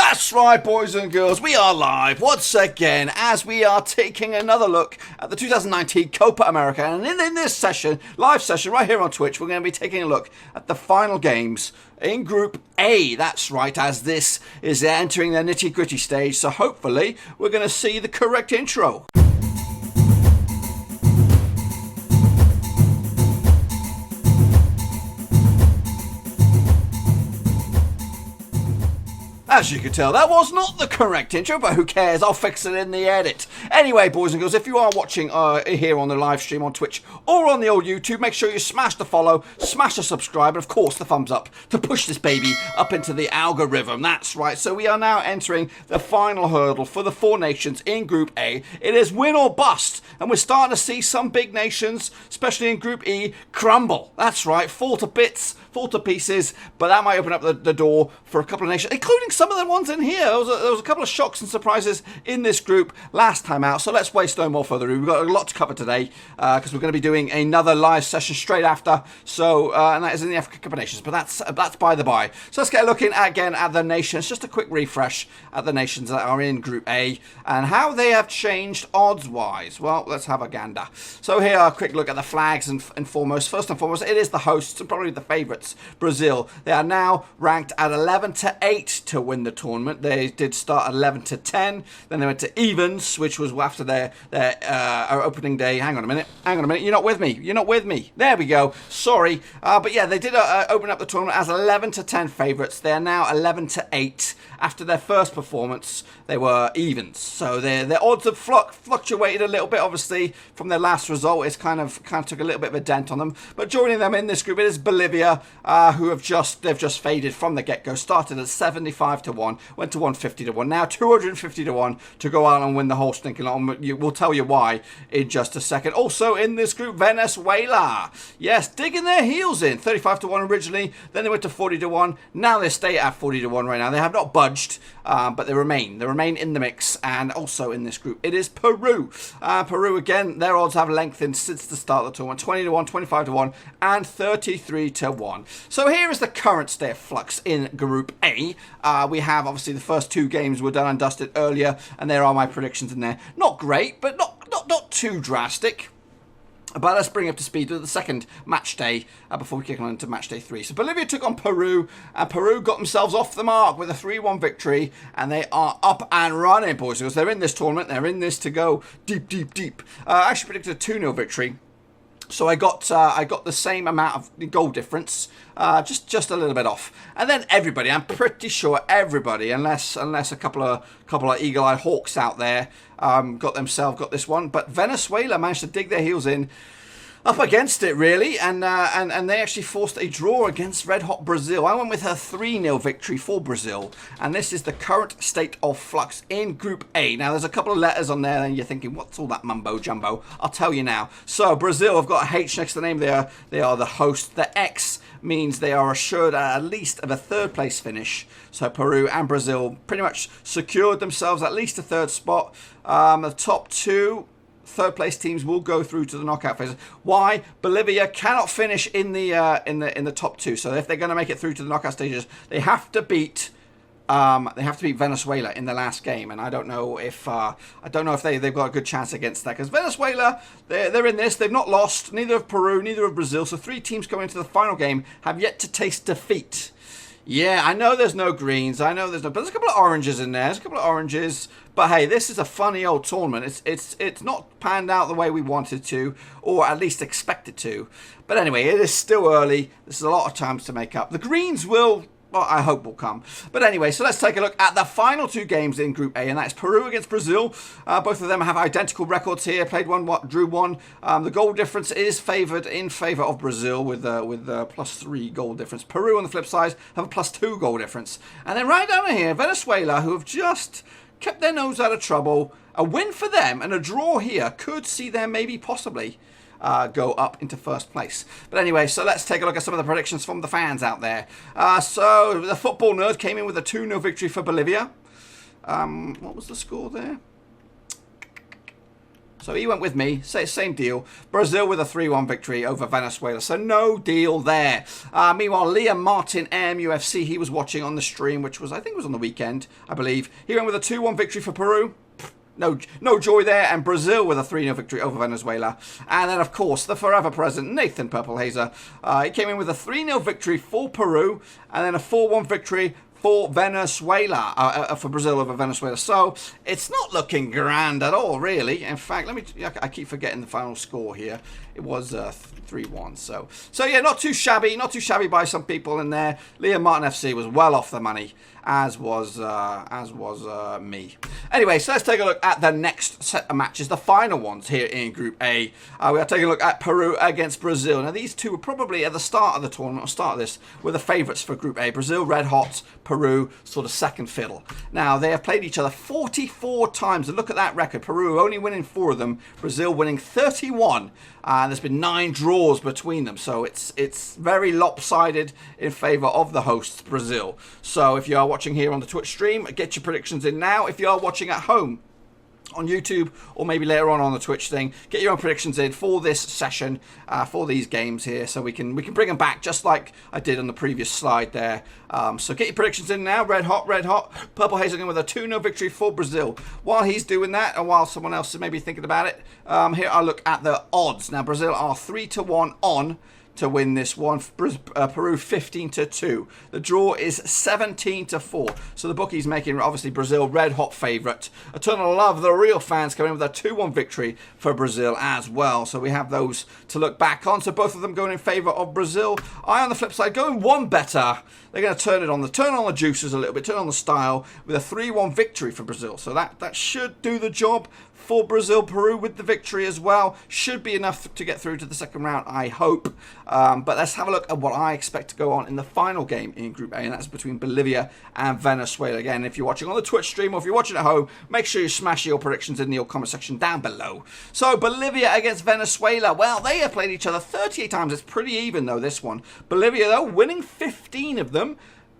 That's right, boys and girls, we are live once again as we are taking another look at the 2019 Copa America. And in this session, live session right here on Twitch, we're going to be taking a look at the final games in Group A. That's right, as this is entering the nitty-gritty stage. So hopefully we're going to see the correct intro. As you can tell, that was not the correct intro, but who cares? I'll fix it in the edit. Anyway, boys and girls, if you are watching here on the live stream on Twitch or on the old YouTube, make sure you smash the follow, smash the subscribe, and of course the thumbs up to push this baby up into the algorithm. That's right. So we are now entering the final hurdle for the four nations in Group A. It is win or bust, and we're starting to see some big nations, especially in Group E, crumble. That's right, fall to bits, fall to pieces, but that might open up the door for a couple of nations, including some of the ones in here. There was a couple of shocks and surprises in this group last time out, so let's waste no more further ado. We've got a lot to cover today because we're going to be doing another live session straight after, so and that is in the Africa Cup of Nations, but that's by the by. So let's get looking again at the nations, just a quick refresh at the nations that are in Group A and how they have changed odds-wise. Well, let's have a gander. So here, a quick look at the flags and foremost. First and foremost, it is the hosts and probably the favourites, Brazil. They are now ranked at 11-8 to win the tournament. They did start 11-10, then they went to evens, which was after their opening day. Hang on a minute, you're not with me, there we go, sorry, but yeah, they did open up the tournament as 11-10 favourites. They're now 11-8. After their first performance, they were evens, so their odds have fluctuated a little bit, obviously, from their last result. It's kind of took a little bit of a dent on them, but joining them in this group, it is Bolivia, who have just faded from the get-go. Started at 75-1, went to 150-1, now 250-1 to go out and win the whole stinking lot. We'll tell you why in just a second. Also in this group, Venezuela, yes, digging their heels in, 35-1 originally, then they went to 40-1, now they stay at 40-1 right now. They have not budged, but they remain in the mix. And also in this group, it is Peru. Peru, again, their odds have lengthened since the start of the tournament, 20-1, 25-1, and 33-1. So here is the current state of flux in Group A. We have, obviously, the first two games were done and dusted earlier, and there are my predictions in there. Not great, but not too drastic. But let's bring up to speed with the second match day before we kick on into match day 3. So Bolivia took on Peru, and Peru got themselves off the mark with a 3-1 victory, and they are up and running, boys, because they're in this tournament. They're in this to go deep. I actually predicted a 2-0 victory. So I got the same amount of goal difference, just a little bit off. And then everybody, I'm pretty sure everybody, unless a couple of eagle-eyed hawks out there, got this one. But Venezuela managed to dig their heels in, up against it, really, and they actually forced a draw against Red Hot Brazil. I went with a 3-0 victory for Brazil, and this is the current state of flux in Group A. Now, there's a couple of letters on there, and you're thinking, what's all that mumbo-jumbo? I'll tell you now. So, Brazil have got a H next to the name. They are the host. The X means they are assured at least of a third-place finish. So, Peru and Brazil pretty much secured themselves at least a third spot. The top two third place teams will go through to the knockout phase. Why? Bolivia cannot finish in the top two. So if they're going to make it through to the knockout stages, they have to beat Venezuela in the last game. And I don't know if they've got a good chance against that, because Venezuela, they're in this. They've not lost. Neither of Peru, neither of Brazil. So three teams going into the final game have yet to taste defeat. Yeah, I know there's no greens. But there's a couple of oranges in there. But hey, this is a funny old tournament. It's not panned out the way we wanted to, or at least expected to. But anyway, it is still early. There's a lot of times to make up. The greens will, well, I hope will come. But anyway, so let's take a look at the final two games in Group A, and that is Peru against Brazil. Both of them have identical records here. Played one, drew one. The goal difference is in favour of Brazil with +3 goal difference. Peru, on the flip side, have a +2 goal difference. And then right down here, Venezuela, who have just kept their nose out of trouble. A win for them and a draw here could see them maybe possibly go up into first place. But anyway, so let's take a look at some of the predictions from the fans out there. So the football nerd came in with a 2-0 victory for Bolivia. What was the score there? So he went with me. Same deal. Brazil with a 3-1 victory over Venezuela. So no deal there. Meanwhile, Liam Martin, MUFC, he was watching on the stream, which was, I think it was on the weekend, I believe. He went with a 2-1 victory for Peru. No joy there. And Brazil with a 3-0 victory over Venezuela. And then, of course, the forever present Nathan Purplehazer. He came in with a 3-0 victory for Peru. And then a 4-1 victory for Venezuela, for Brazil over Venezuela. So it's not looking grand at all, really. In fact, I keep forgetting the final score here. It was 3-1. So yeah, not too shabby by some people in there. Liam Martin FC was well off the money, as was me. Anyway, so let's take a look at the next set of matches, the final ones here in Group A. We are taking a look at Peru against Brazil. Now, these two were probably at the start of the tournament, or start of this, were the favourites for Group A. Brazil red hot, Peru sort of second fiddle. Now, they have played each other 44 times, and look at that record. Peru only winning 4 of them, Brazil winning 31. And there's been 9 draws between them, so it's very lopsided in favour of the hosts, Brazil. So if you are watching here on the Twitch stream, get your predictions in now. If you are watching at home on YouTube, or maybe later on the Twitch thing, get your own predictions in for this session, for these games here, so we can bring them back just like I did on the previous slide there. So get your predictions in now. Red hot. Purplehazer with a 2-0 victory for Brazil. While he's doing that, and while someone else is maybe thinking about it, here I look at the odds. Now, Brazil are 3-1 on to win this one. Peru 15-2. The draw is 17-4. So the bookies making, obviously, Brazil red hot favourite. Eternal Love, the real fans, coming in with a 2-1 victory for Brazil as well. So we have those to look back on. So both of them going in favour of Brazil. I, on the flip side, going one better. They're going to turn on the juices a little bit, turn on the style with a 3-1 victory for Brazil. So that should do the job for Brazil. Peru with the victory as well. Should be enough to get through to the second round, I hope. But let's have a look at what I expect to go on in the final game in Group A, and that's between Bolivia and Venezuela. Again, if you're watching on the Twitch stream or if you're watching at home, make sure you smash your predictions in the comment section down below. So, Bolivia against Venezuela. Well, they have played each other 38 times. It's pretty even, though, this one. Bolivia, though, winning 15 of them.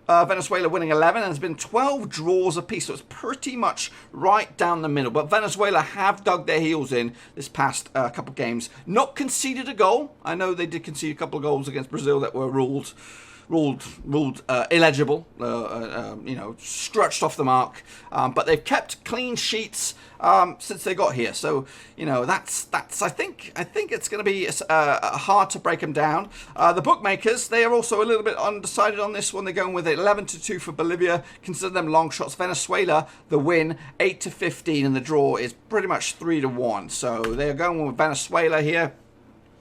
Venezuela winning 11, and there's been 12 draws apiece, so it's pretty much right down the middle. But Venezuela have dug their heels in this past couple of games. Not conceded a goal. I know they did concede a couple of goals against Brazil that were ruled illegible, scratched off the mark. But they've kept clean sheets since they got here. So, that's I think it's going to be hard to break them down. The bookmakers, they are also a little bit undecided on this one. They're going with 11-2 for Bolivia. Consider them long shots. Venezuela, the win, 8-15, and the draw is pretty much 3-1. So they're going with Venezuela here.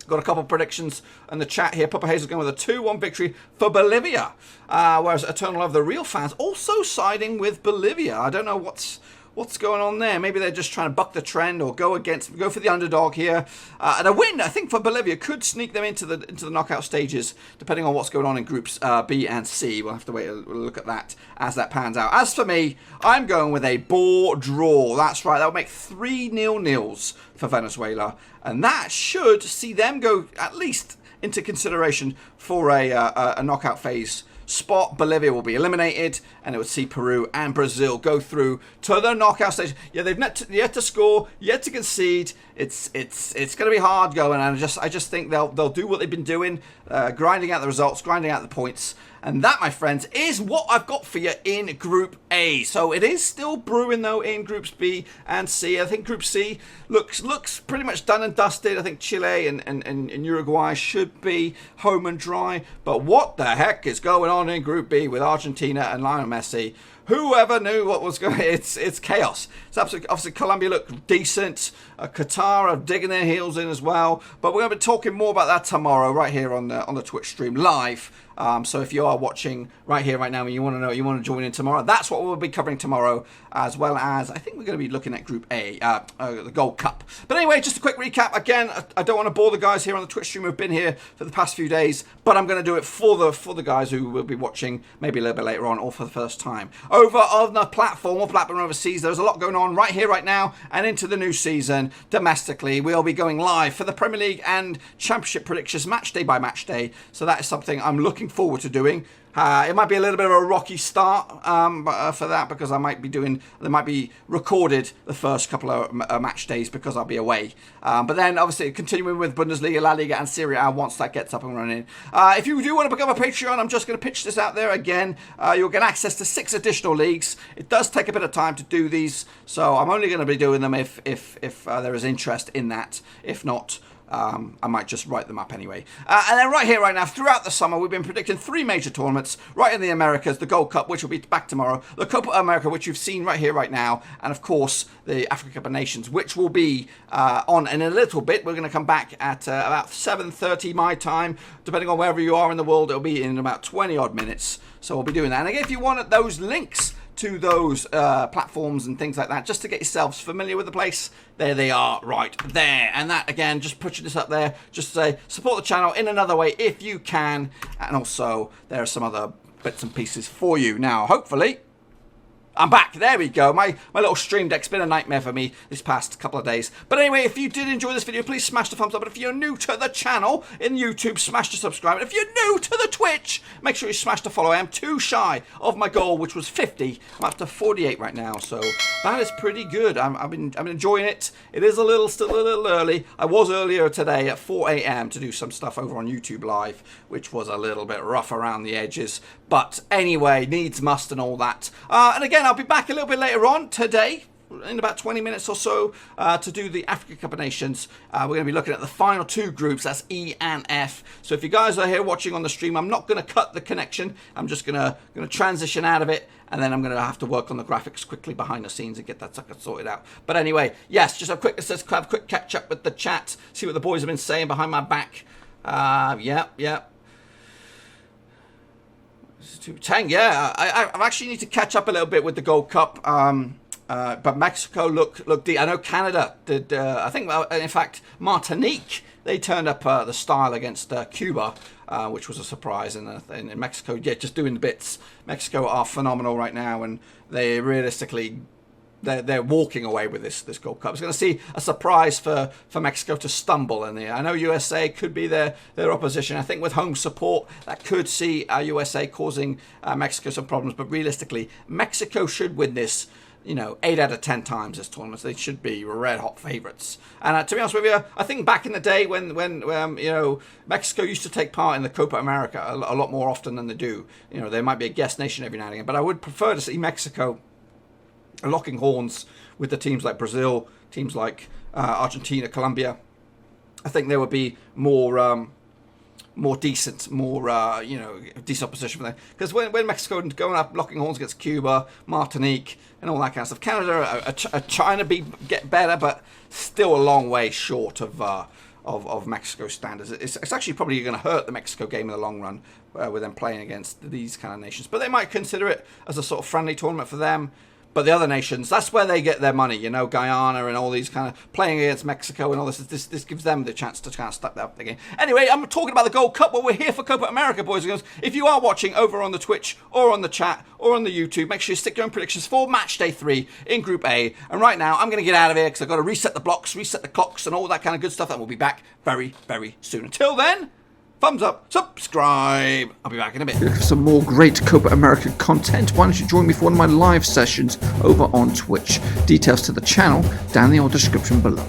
Got a couple of predictions in the chat here. Papa Hayes is going with a 2-1 victory for Bolivia. Whereas Eternal Love, the real fans, also siding with Bolivia. I don't know what's going on there. Maybe they're just trying to buck the trend or go for the underdog here. And a win, I think, for Bolivia could sneak them into the knockout stages, depending on what's going on in groups B and C. We'll have to wait a look at that as that pans out. As for me, I'm going with a bore draw. That's right. That would make 3 0-0s for Venezuela. And that should see them go at least into consideration for a knockout phase spot. Bolivia will be eliminated, and it would see Peru and Brazil go through to the knockout stage. Yeah, they've yet to score, yet to concede. It's going to be hard going, and I just think they'll do what they've been doing, grinding out the results, grinding out the points. And that, my friends, is what I've got for you in Group A. So it is still brewing, though, in Groups B and C. I think Group C looks pretty much done and dusted. I think Chile and Uruguay should be home and dry. But what the heck is going on in Group B with Argentina and Lionel Messi? Whoever knew what was going on? It's chaos. It's absolutely, obviously, Colombia look decent. Qatar are digging their heels in as well. But we're going to be talking more about that tomorrow, right here on the Twitch stream live. So if you are watching right here, right now, and you want to join in tomorrow, that's what we'll be covering tomorrow, as well as I think we're going to be looking at Group A, the Gold Cup. But anyway, just a quick recap. Again, I don't want to bore the guys here on the Twitch stream who've been here for the past few days, but I'm going to do it for the guys who will be watching maybe a little bit later on or for the first time. Over on the platform of Blackburn Overseas, there's a lot going on right here, right now, and into the new season. Domestically, we'll be going live for the Premier League and Championship predictions, match day by match day. So that is something I'm looking forward to doing. It might be a little bit of a rocky start for that, because they might be recorded the first couple of match days because I'll be away. But then obviously continuing with Bundesliga, La Liga and Serie A once that gets up and running. If you do want to become a Patreon, I'm just going to pitch this out there again. You'll get access to 6 additional leagues. It does take a bit of time to do these, so I'm only going to be doing them if there is interest in that. If not, I might just write them up anyway. And then right here, right now, throughout the summer, we've been predicting 3 major tournaments. Right in the Americas, the Gold Cup, which will be back tomorrow. The Copa América, which you've seen right here, right now. And, of course, the Africa Cup of Nations, which will be on in a little bit. We're going to come back at about 7:30 my time. Depending on wherever you are in the world, it'll be in about 20-odd minutes. So we'll be doing that. And again, if you want those links to those platforms and things like that, just to get yourselves familiar with the place, there they are right there. And that, again, just pushing this up there, just to say support the channel in another way if you can. And also there are some other bits and pieces for you. Now hopefully I'm back. There we go. My little stream deck's been a nightmare for me this past couple of days. But anyway, if you did enjoy this video, please smash the thumbs up. And if you're new to the channel in YouTube, smash the subscribe. And if you're new to the Twitch, make sure you smash the follow. I am too shy of my goal, which was 50. I'm up to 48 right now, so that is pretty good. I'm enjoying it. It is still a little early. I was earlier today at 4 a.m. to do some stuff over on YouTube Live, which was a little bit rough around the edges. But anyway, needs must and all that. And again, I'll be back a little bit later on today, in about 20 minutes or so, to do the Africa Cup of Nations. We're going to be looking at the final 2 groups, that's E and F. So if you guys are here watching on the stream, I'm not going to cut the connection. I'm just going to transition out of it, and then I'm going to have to work on the graphics quickly behind the scenes and get that sucker sorted out. But anyway, yes, just have a quick catch up with the chat, see what the boys have been saying behind my back. Yeah. Tang, yeah, I actually need to catch up a little bit with the Gold Cup, but Mexico looked deep. I know Canada did, I think, in fact, Martinique, they turned up the style against Cuba, which was a surprise, in Mexico, yeah, just doing the bits. Mexico are phenomenal right now, and they realistically, they're walking away with this Gold Cup. It's going to see a surprise for Mexico to stumble in there. I know USA could be their opposition. I think with home support, that could see USA causing Mexico some problems. But realistically, Mexico should win this, 8 out of 10 times this tournament. They should be red hot favourites. And to be honest with you, I think back in the day when Mexico used to take part in the Copa América a lot more often than they do. They might be a guest nation every now and again, but I would prefer to see Mexico locking horns with the teams like Brazil, teams like Argentina, Colombia. I think there would be more decent, decent opposition for them. Because when Mexico going up locking horns against Cuba, Martinique, and all that kind of stuff, Canada, China get better, but still a long way short of Mexico standards. It's actually probably going to hurt the Mexico game in the long run with them playing against these kind of nations. But they might consider it as a sort of friendly tournament for them. But the other nations, that's where they get their money, Guyana and all these kind of playing against Mexico and all this. This gives them the chance to kind of step up the game. Anyway, I'm talking about the Gold Cup. Well, we're here for Copa America, boys and girls. If you are watching over on the Twitch or on the chat or on the YouTube, make sure you stick your own predictions for Matchday 3 in Group A. And right now, I'm going to get out of here because I've got to reset the blocks, reset the clocks, and all that kind of good stuff. And we'll be back very, very soon. Until then, thumbs up, subscribe. I'll be back in a bit. If you're looking for some more great Copa America content, why don't you join me for one of my live sessions over on Twitch. Details to the channel down in the description below.